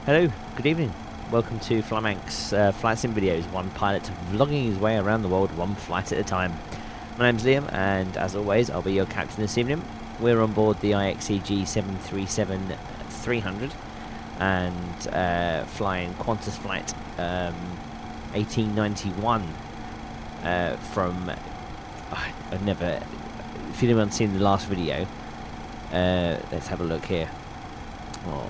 Hello, good evening. Welcome to FlyManx Flight Sim Videos, one pilot vlogging his way around the world one flight at a time. My name's Liam, and as always, I'll be your captain this evening. We're on board the IXEG 737-300 and flying Qantas Flight 1891 from... I've never... If anyone's seen the last video, let's have a look here. Oh,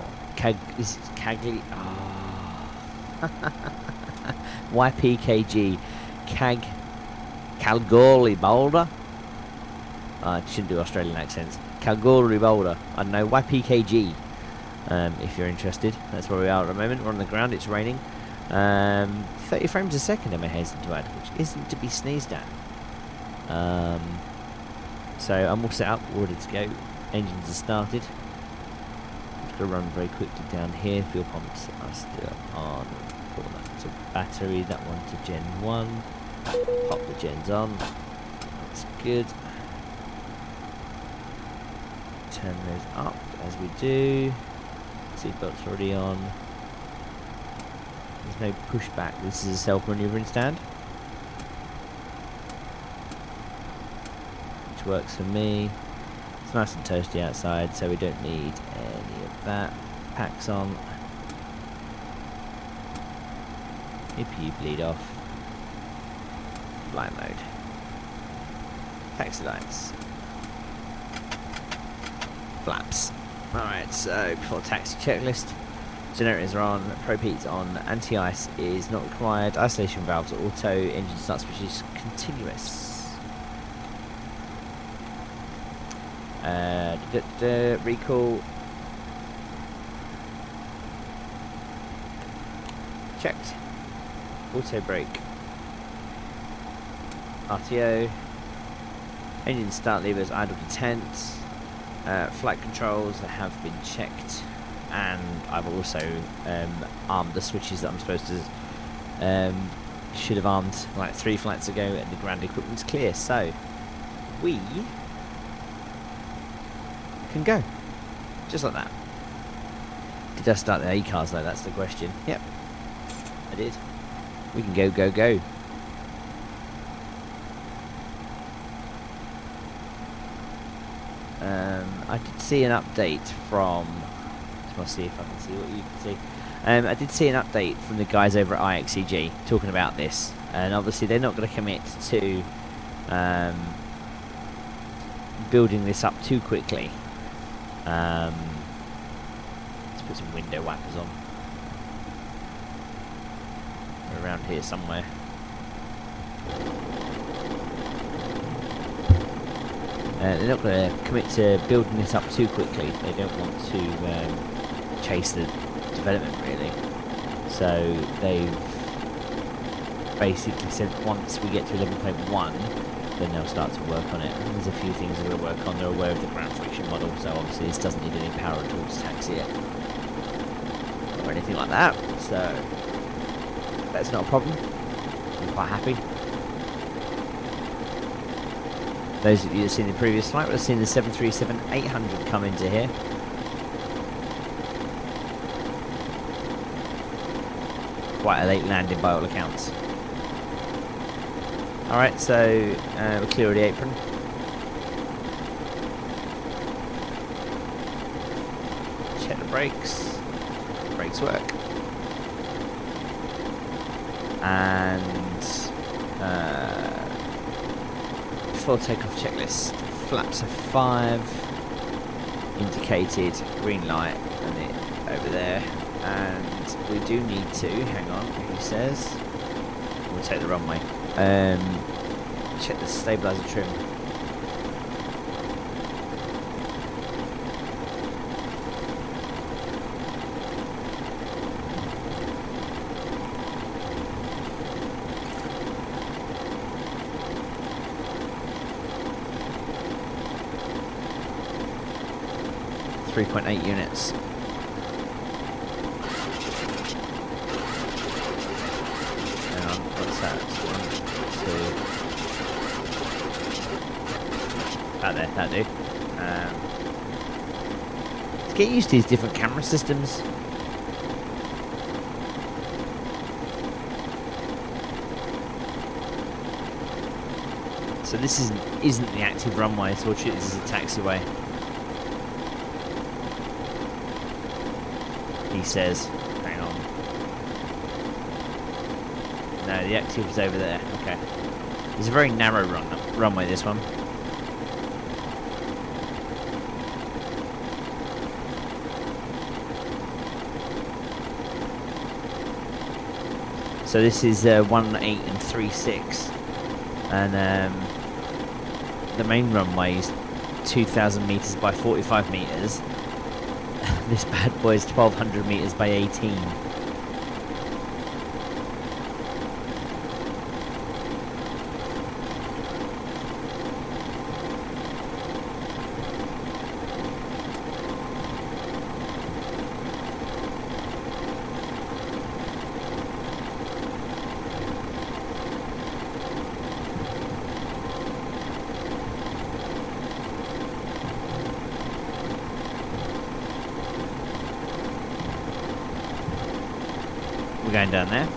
YPKG Kalgoorlie-Boulder. I shouldn't do Australian accents. Kalgoorlie-Boulder. I don't know, YPKG. If you're interested, that's where we are at the moment. We're on the ground, it's raining. 30 frames a second, I may hasten to add, which isn't to be sneezed at. So I'm all set up, ready to go. Engines are started. To run very quickly down here. Fuel pumps are still on. Put that to battery, that one to Gen 1. Pop the gens on. That's good. Turn those up as we do. Seatbelts already on. There's no pushback. This is a self-maneuvering stand, which works for me. It's nice and toasty outside, so we don't need any of that. Packs on. APU bleed off. Flight mode. Taxi lights. Flaps. Alright, so before taxi checklist. Generators are on, Pro-Peat's on, anti-ice is not required, isolation valves are auto, engine start switch is continuous. Recall checked. Auto brake. RTO. Engine start levers idle detent. Flight controls that have been checked, and I've also armed the switches that I'm supposed to should have armed like 3 flights ago, and the ground equipment's clear, so we can go. Just like that. Did I start the A-cars though? That's the question. Yep, I did. We can go, go, go. I did see an update from... Let's see if I can see what you can see. I did see an update from the guys over at IXEG talking about this, and obviously they're not going to commit to building this up too quickly. Let's put some window wipers on. They're around here somewhere. They're not going to commit to building this up too quickly. They don't want to chase the development really. So they've basically said once we get to 11.1, then they'll start to work on it. And there's a few things they're going to work on. They're aware of the ground friction model, so obviously this doesn't need any power at all to taxi it or anything like that. So that's not a problem. I'm quite happy. Those of you that have seen the previous flight would have seen the 737-800 come into here. Quite a late landing by all accounts. Alright, so we're clear of the apron. Check the brakes. Brakes work. And full takeoff checklist. Flaps are 5. Indicated. Green light. And it over there. And we do need to, hang on, he says. We'll take the runway. Check the stabilizer trim. .8 units. Hang on, what's that? 1, 2. About there, that'll do. Get used to these different camera systems. So this isn't the active runway, so we'll treat this as a taxiway. He says, hang on. No, the active is over there. Okay. It's a very narrow runway, this one. So this is 18 and 36, and the main runway is 2,000 meters by 45 meters. This bad boy is 1,200 meters by 18. We're going down there.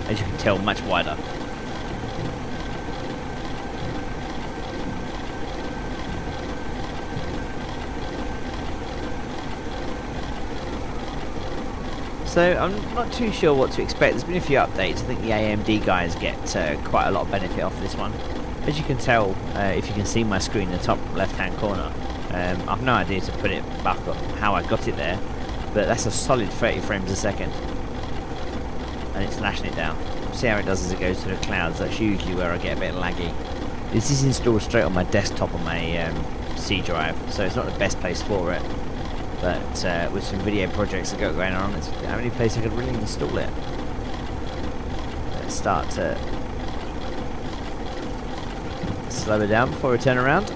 As you can tell, much wider. So I'm not too sure what to expect. There's been a few updates. I think the AMD guys get quite a lot of benefit off this one. As you can tell, if you can see my screen in the top left hand corner, I've no idea to put it back up how I got it there, but that's a solid 30 frames a second, and it's lashing it down. See how it does as it goes to the clouds. That's usually where I get a bit laggy. This is installed straight on my desktop on my C drive, so it's not the best place for it. But with some video projects that got going on, it's the only place I could really install it. Let's start to slow it down before we turn around.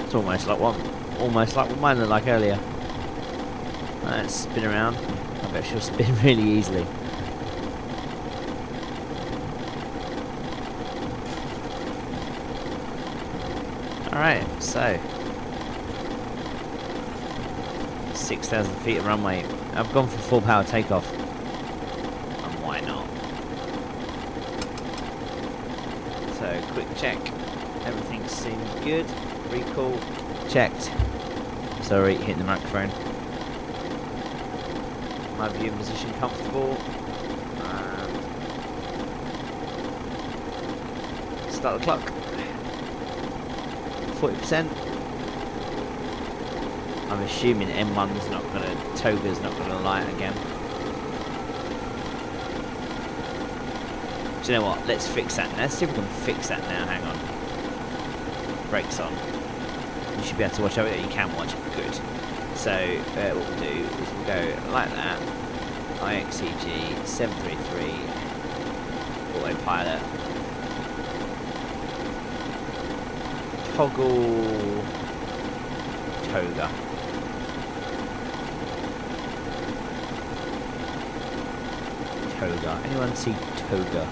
It's almost like what mine looked like earlier. Let's spin around. I bet she'll spin really easily. Alright, so 6,000 feet of runway. I've gone for full power takeoff. And why not? So, quick check. Everything seems good. Recall checked. Sorry, hitting the microphone. My viewing position comfortable. Start the clock. 40%. I'm assuming M1's not gonna, Toga's not gonna light again. Do you know what? Let's fix that. Let's see if we can fix that now. Hang on. Brakes on. You should be able to watch over it. You can watch it. Good. So what we'll do is we'll go like that. IXEG 733 autopilot. Toggle Toga. Toga. Anyone see Toga?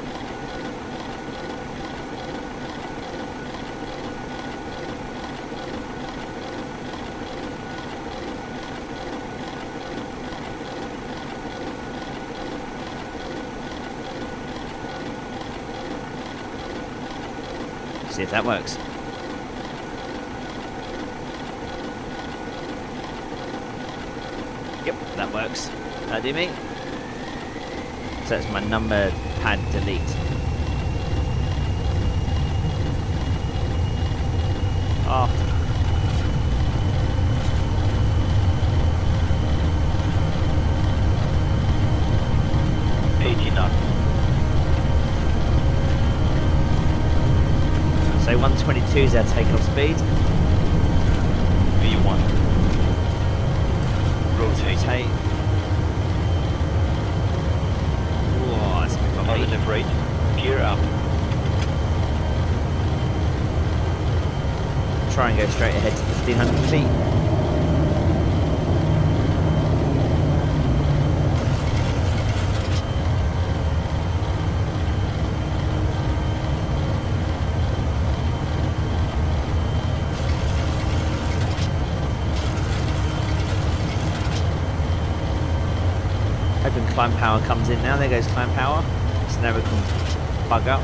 See if that works. Yep, that works. That'll do me. So that's my number pad delete. Oh. So 122 is our takeoff speed. V1. Rotate. Whoa, that's a bit bumpy. Positive rate. gear up. Try and go straight ahead to 1500 feet. Hoping climb power comes in now. There goes climb power. So now we can plug up.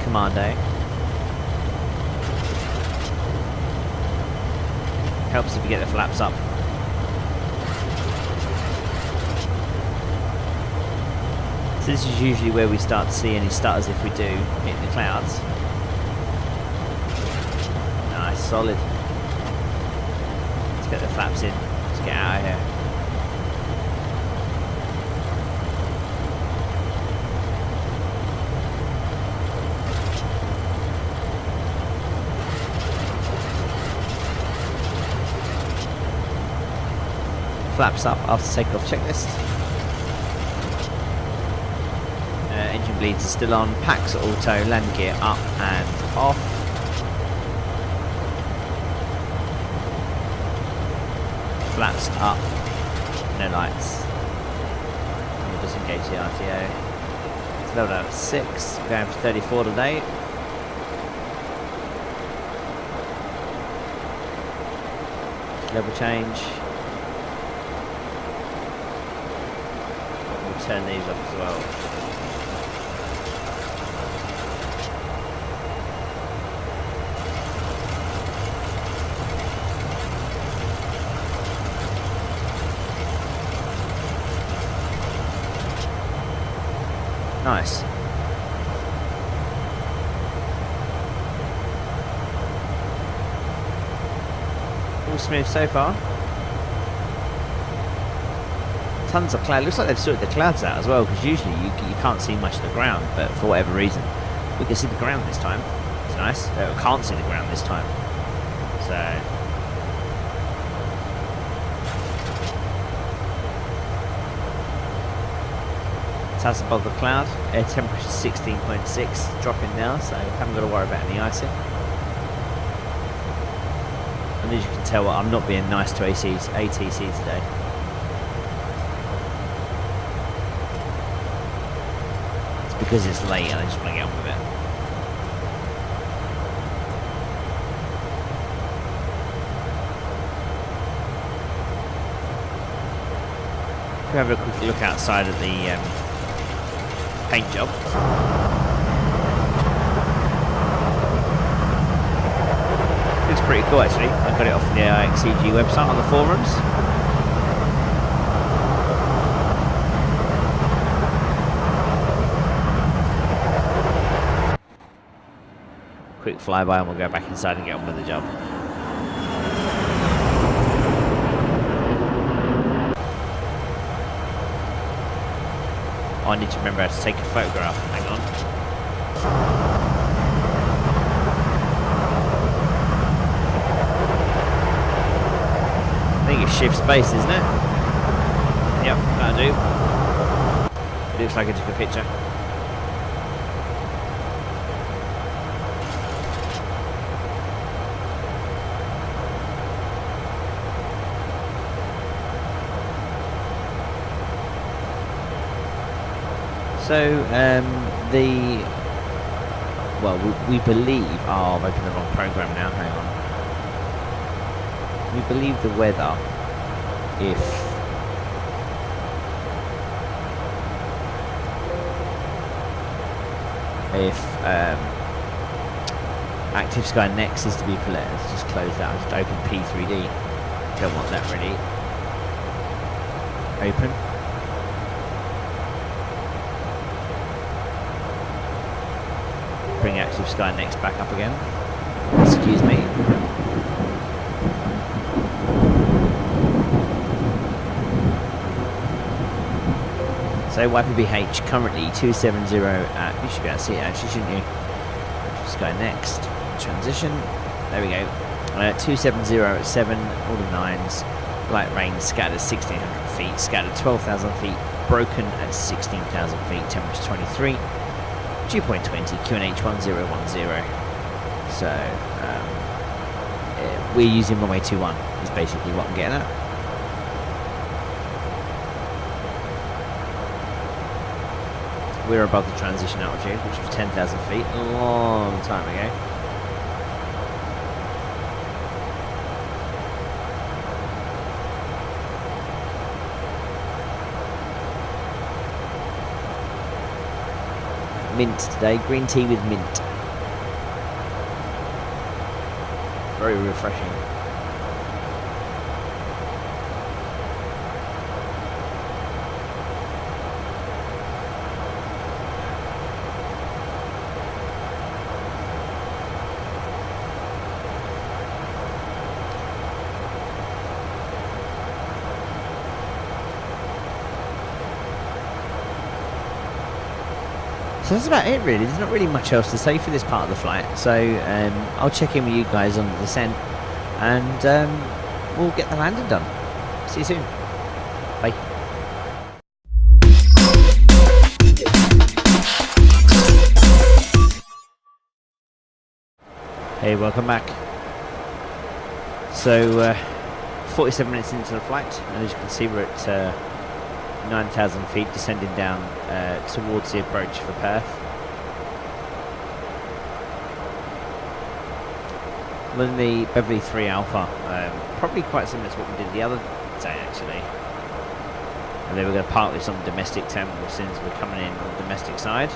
Commando. Helps if you get the flaps up. So this is usually where we start to see any stutters if we do hit the clouds. Nice, solid. Let's get the flaps in. Let's get out of here. Flaps up after takeoff checklist. Engine bleeds are still on. Packs auto. Land gear up and off. Flaps up. No lights. We'll disengage the RTO. It's leveled out at 6. We're going for 34 today. Level change. Turn these off as well. Nice. All smooth so far. Tons of cloud. Looks like they've sorted the clouds out as well, because usually you can't see much of the ground, but for whatever reason we can see the ground this time. It's nice. We can't see the ground this time, so that's above the cloud. Air temperature 16.6, dropping now, so haven't got to worry about any icing. And as you can tell, I'm not being nice to ATC today. Because it's late and I just want to get on with it. If we have a quick look outside at the paint job. Looks pretty cool actually. I got it off the IXEG website on the forums. Quick flyby and we'll go back inside and get on with the job. Oh, I need to remember how to take a photograph. Hang on. I think it's shift space, isn't it? Yep, that'll do. It looks like I took a picture. So we believe, oh, I've opened the wrong program now, hang on. We believe the weather, if Active Sky Next is to be played, let's just close that, just open P3D, don't want that really. Open. Bring Active Sky Next back up again. Excuse me. So YPBH currently 270 at, you should be able to see it actually, shouldn't you? Just go next, transition, there we go. 270 at 7, all the 9s, light rain scattered 1600 feet, scattered 12,000 feet, broken at 16,000 feet, temperature 23, dew point 20, QNH 1010. So we're using runway 21 is basically what I'm getting at. We're above the transition altitude, which was 10,000 feet a long time ago. Mint today, green tea with mint. Very refreshing. So that's about it really, there's not really much else to say for this part of the flight, so I'll check in with you guys on the descent and we'll get the landing done. See you soon. Bye. Hey, welcome back. So 47 minutes into the flight, and as you can see we're at 9,000 feet, descending down towards the approach for Perth. Then the Beverly 3 Alpha, probably quite similar to what we did the other day actually. And then we're going to park this on the domestic terminal since we're coming in on the domestic side.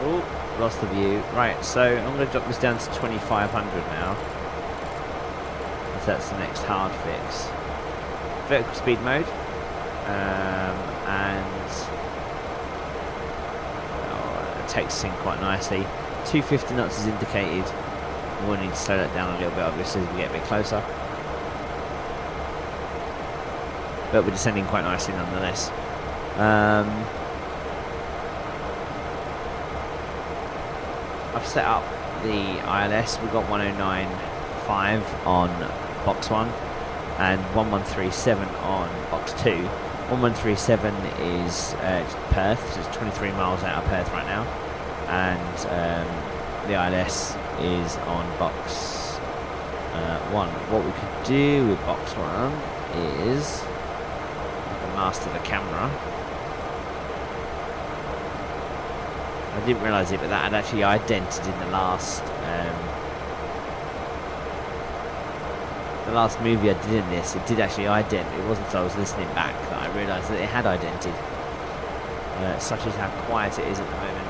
Oh, lost the view. Right, so I'm going to drop this down to 2,500 now. That's the next hard fix. Vertical speed mode, and it takes in quite nicely. 250 knots is indicated. We'll need to slow that down a little bit obviously as we get a bit closer. But we're descending quite nicely nonetheless. I've set up the ILS, we've got 109.5 on box 1 and 1137 on box 2. 1137 is Perth, so it's 23 miles out of Perth right now, and the ILS is on box 1. What we could do with box 1 is I can master the camera. I didn't realise it, but that had actually idented in the last movie I did in this. It did actually ident. It wasn't until I was listening back that I realised that it had idented. Such as how quiet it is at the moment.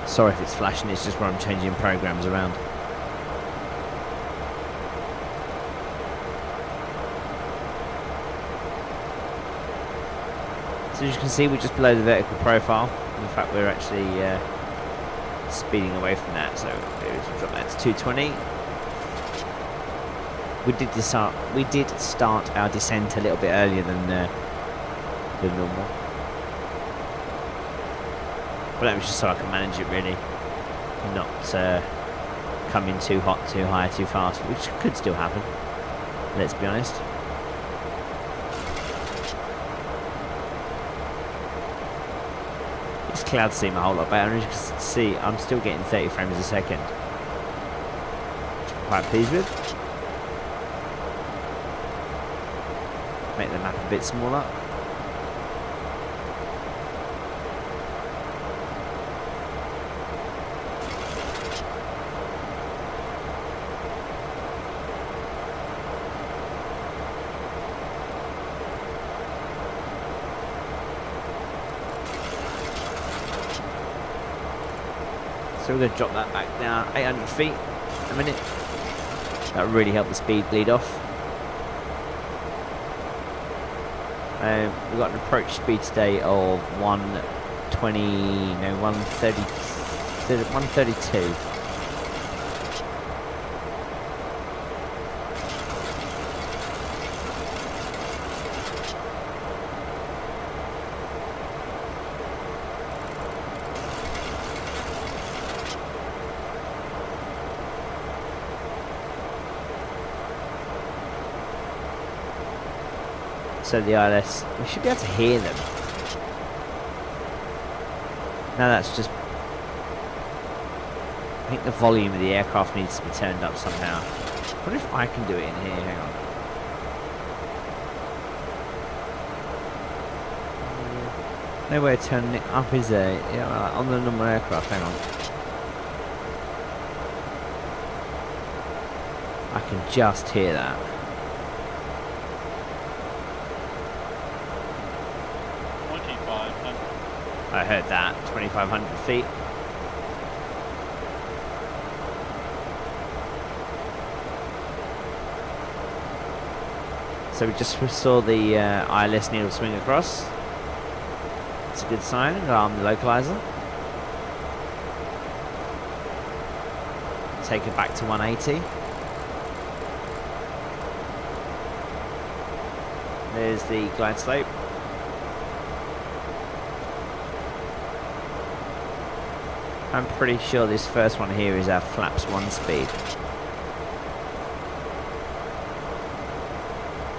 Sorry if it's flashing, it's just where I'm changing programs around. So as you can see, we're just below the vertical profile. In fact, we're actually speeding away from that, so we'll drop that to 220. We did start our descent a little bit earlier than normal, but that was just so I can manage it really, not come in too hot, too high, too fast, which could still happen. Let's be honest. These clouds seem a whole lot better, and as you can see, I'm still getting 30 frames a second, which I'm quite pleased with. Make the map a bit smaller. So we're going to drop that back down 800 feet a minute. That will really help the speed bleed off. We've got an approach speed today of 132. So the ILS, we should be able to hear them. Now that's just, I think the volume of the aircraft needs to be turned up somehow. I wonder if I can do it in here, hang on. No way of turning it up, is there? Yeah, like on the normal aircraft, hang on. I can just hear that. I heard that, 2,500 feet. So we just saw the ILS needle swing across. It's a good sign. Arm the localizer. Take it back to 180. There's the glide slope. I'm pretty sure this first one here is our flaps 1 speed.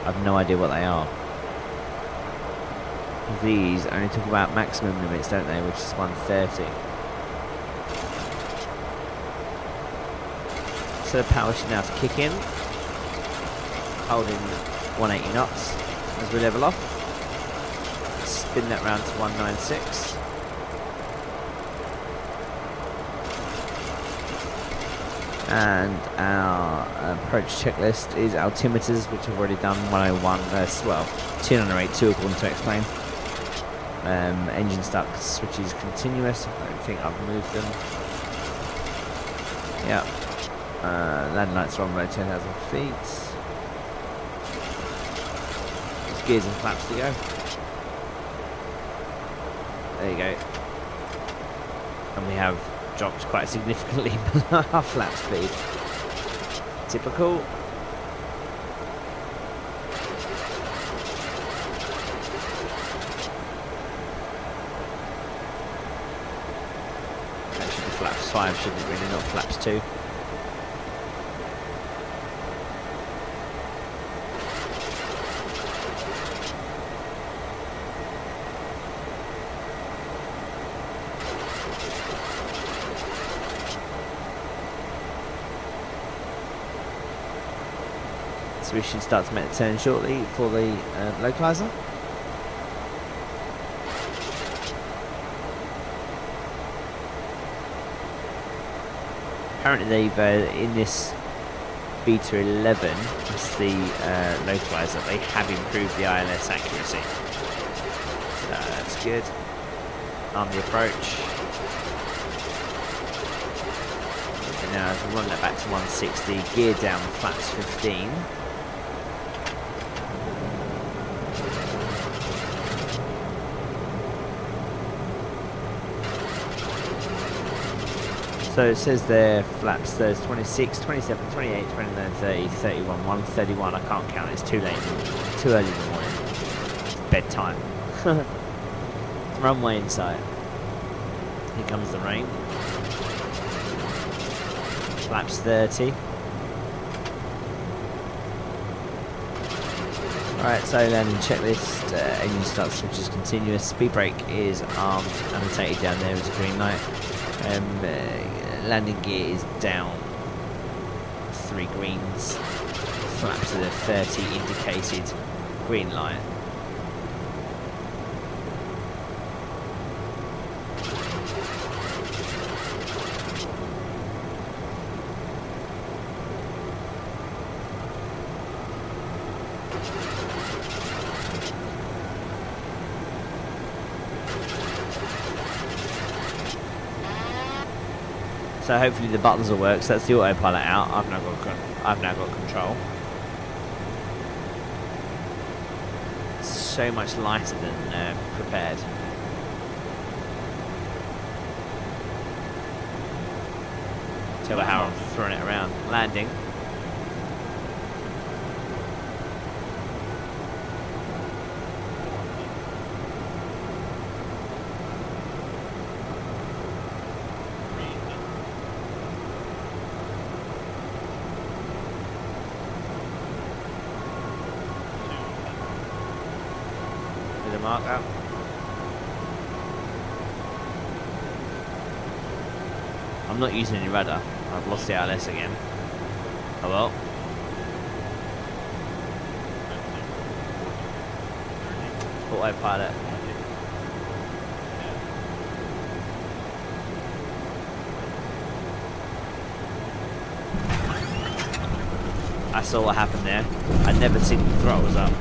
I've no idea what they are. These only talk about maximum limits, don't they? Which is 130. So the power should now kick in. Holding 180 knots as we level off. Spin that round to 196. And our approach checklist is altimeters, which I've already done. 101, well, 208.2 according to X-Plane. Engine stuck, switches continuous. I don't think I've moved them. Yeah. Landing lights are on below 10,000 feet. There's gears and flaps to go. There you go. And we have dropped quite significantly below our flap speed. Typical. That should be flaps 5, shouldn't it really, not flaps 2. So we should start to make the turn shortly for the localizer. Apparently they've, in this beta 11, it's the localizer, they have improved the ILS accuracy. So that's good. On the approach. And now as we run that back to 160, gear down, flaps 15. So it says there flaps, there's 26, 27, 28, 29, 30, 31, 131. I can't count, it's too late, too early in the morning. It's bedtime. Runway in sight. Here comes the rain. Flaps 30. Right, so landing checklist, engine start switches continuous, speed brake is armed, annotated down there as a green light. Landing gear is down, 3 greens, flaps at a 30 indicated green light. So hopefully the buttons will work. So that's the autopilot out. I've now got control. It's so much lighter than prepared. Tell how I'm throwing it around. Landing. auto marker. I'm not using any rudder. I've lost the ILS again. Oh well. Autopilot. I saw what happened there. I'd never seen the throttles up.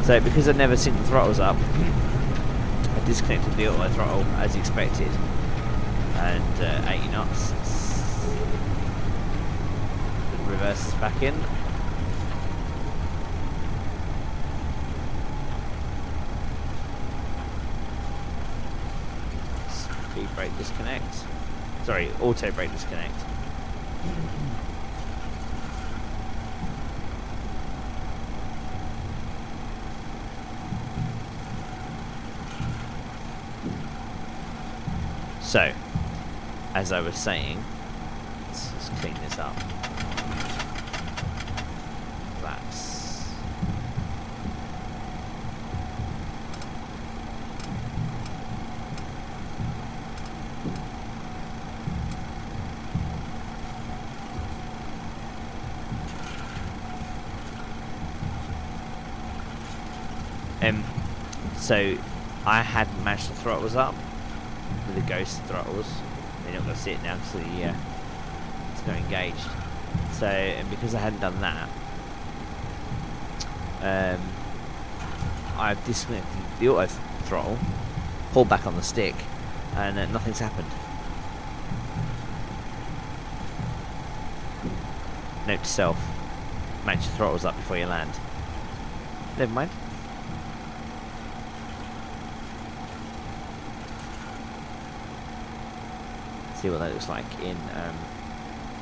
So because I'd never seen the throttles up, I disconnected the auto throttle as expected, and 80 knots. The reverse is back in. Speed brake disconnect. Sorry, auto brake disconnect. So, as I was saying, let's just clean this up. Flaps. So I had matched the throttles up with the ghost throttles. You're not going to see it now because it's not engaged. So, and because I hadn't done that, I've disconnected the auto throttle, pulled back on the stick, and nothing's happened. Note to self: match your throttles up before you land. Never mind. See what that looks like in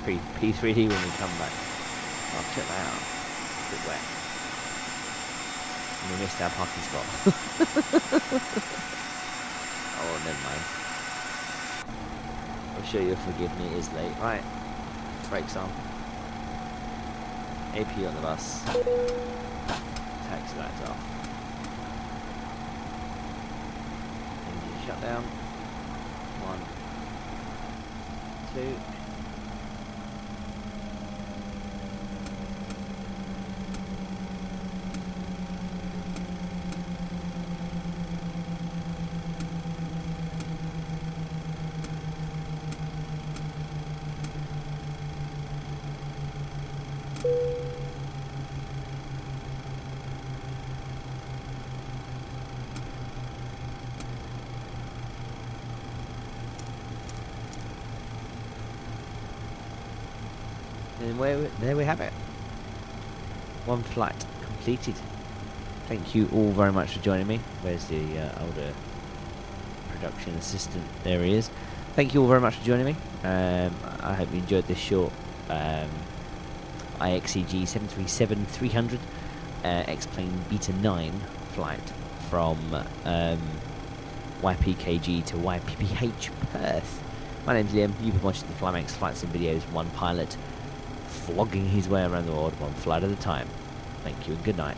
P3D when we come back. Oh, check that out. It's a bit wet. And we missed our parking spot. Oh, never mind. I'm sure you'll forgive me, it is late. Right, brakes on. AP on the bus. Taxi lights off. Engine shut down. 1, 2. And there we have it. One flight completed. Thank you all very much for joining me. Where's the older production assistant? There he is. Thank you all very much for joining me. I hope you enjoyed this short IXEG 737-300 X-Plane Beta 9 flight from YPKG to YPPH Perth. My name's Liam. You've been watching the FlyManx Flights and Videos, one pilot flogging his way around the world one flight at a time. Thank you and good night.